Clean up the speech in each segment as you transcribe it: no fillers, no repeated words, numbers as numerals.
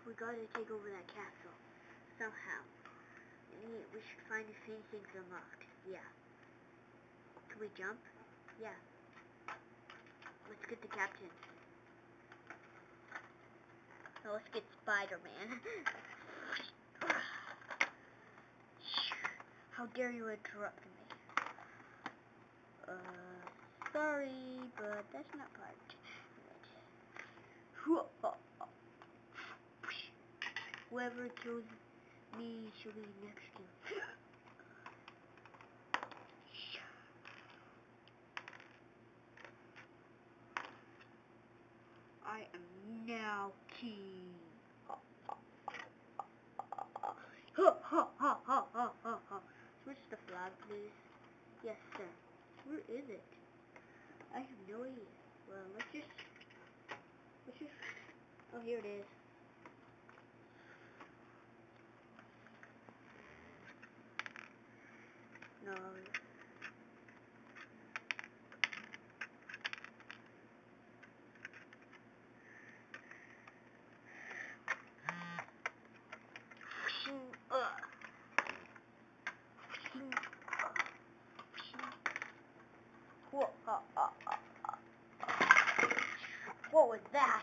we gotta take over that castle. Somehow. We should find if anything's unlocked. Yeah. Can we jump? Yeah. Let's get the captain. Now let's get Spider-Man. How dare you interrupt me? Sorry, but that's not part. Whoever kills me should be next kill. I am now king. Switch the flag, please. Yes, sir. Where is it? I have no idea. Well, let's just. Oh, here it is. No. What was that?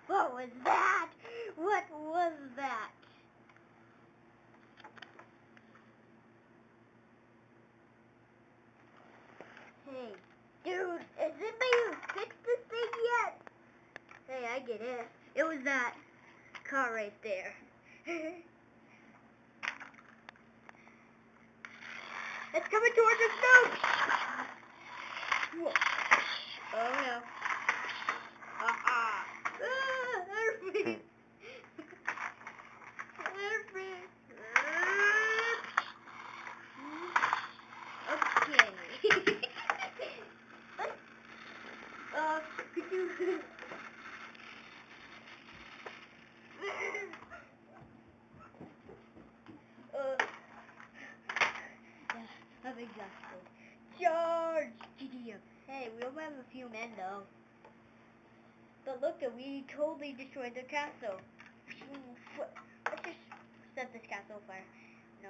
What was that? What was that? Hey, dude, is anybody who fixed this thing yet? Hey, I get it. It was that car right there. It's coming towards us now! Oh no. Help me! Help me! Okay. Could you... I'm exhausted. Charge! GDM. Hey, we only have a few men though. But look, we totally destroyed the castle. Let's just set this castle on fire. No.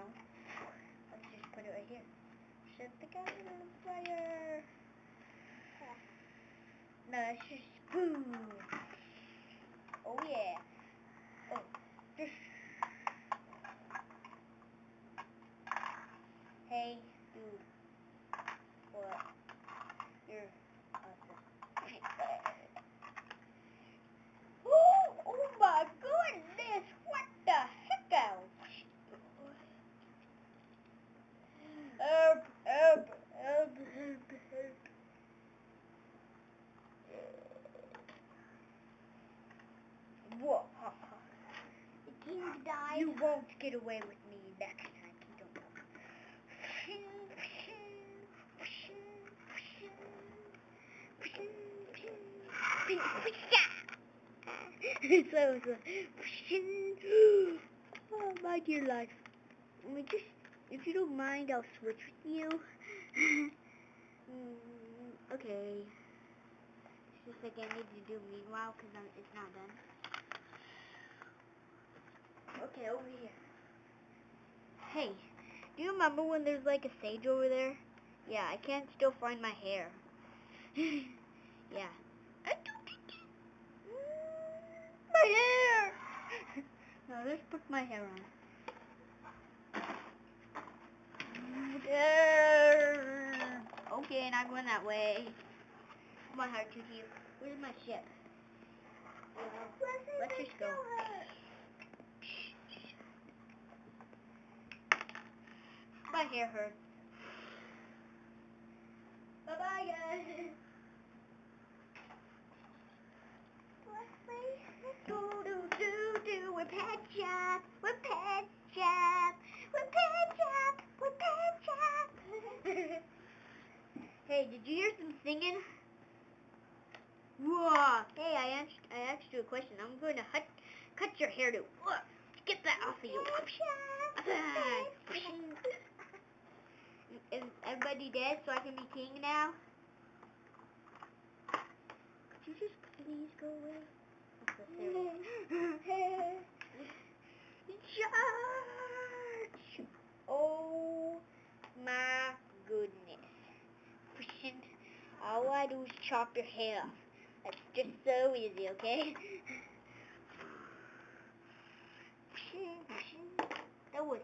Let's just put it right here. Set the castle on fire. No, let's just boom. Oh yeah. Oh, just. Hey, dude. What? You're awesome. Oh my goodness! What the heck else? Help. Whoa. The king died. You won't get away with me next time. You don't know. Oh, my dear life. If you don't mind, I'll switch with you. Okay. It's just like I need to do meanwhile because it's not done. Okay, over here. Hey, do you remember when there's like a sage over there? Yeah, I can't still find my hair. Yeah. My hair! No, let's put my hair on. Okay, not going that way. Come on, Haruki. Where's my ship? Let's just go. My hair hurts. Bye-bye, guys. We're pet shop. We're pet shop. We're pet shop. We're pet shop. Hey, did you hear some singing? Whoa. Hey, I asked you a question. I'm going to cut your hairdo. Get that off of you. Is everybody dead so I can be king now? Could you just please go away? Okay. There it is. Charge! Oh my goodness. All I do is chop your head off. That's just so easy, okay? That was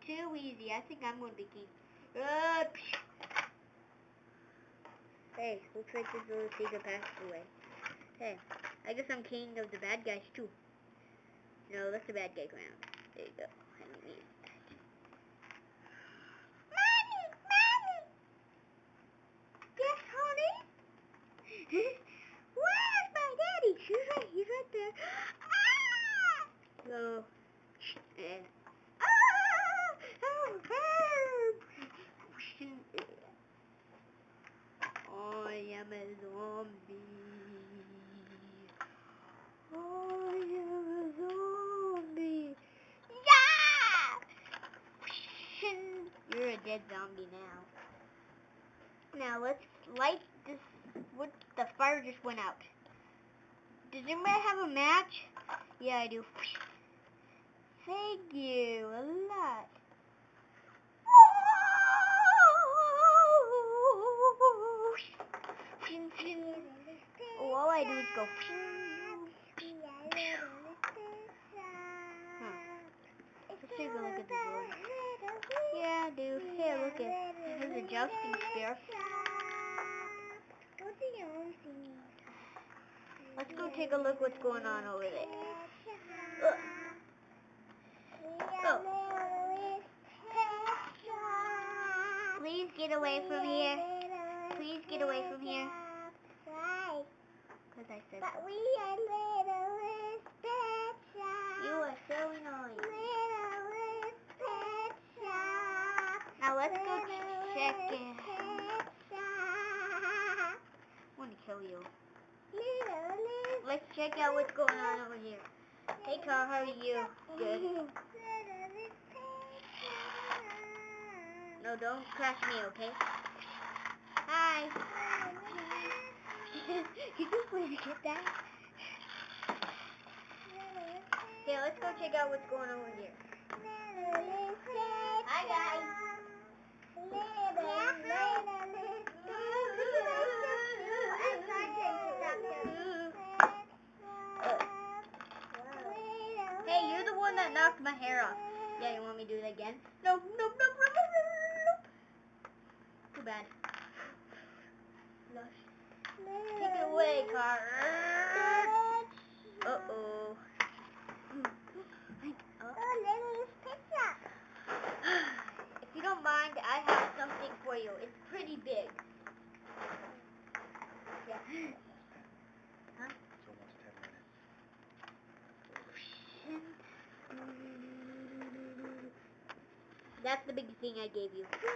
too easy. I think I'm going to be king. Hey, looks like this little secret passageway. Hey, I guess I'm king of the bad guys too. No, that's the bad guy ground. There you go. Mommy! Yes, honey? Where's my daddy? He's right there. So, oh, help! I am a zombie. I am a zombie. Yeah! You're a dead zombie now. Now let's light this. What? The fire just went out. Does anybody have a match? Yeah, I do. Thank you a lot. All I do is go. Let's take a look at the door. Yeah, dude. Hey, look at there's a jousting spear. Let's go take a look what's going on over there. Oh. Please get away from here. Please get away from here. Why? Because I said But so. we are Littlest Pet Shop. You are so annoying. Littlest Pet Shop. Now let's go check it. Littlest Pet Shop. I want to kill you. Littlest Let's check out what's going on over here. Hey, Carl, how are you? Good. Littlest Pet Shop. No, don't crash me, okay? Hi. You just want to get that? Yeah, let's go check out what's going on over here. Hi, guys. Hey, you're the one that knocked my hair off. Yeah, you want me to do that again? No. Too bad. Take it away, car. Uh-oh. If you don't mind, I have something for you. It's pretty big. Yeah. Huh? It's almost 10 minutes. That's the big thing I gave you.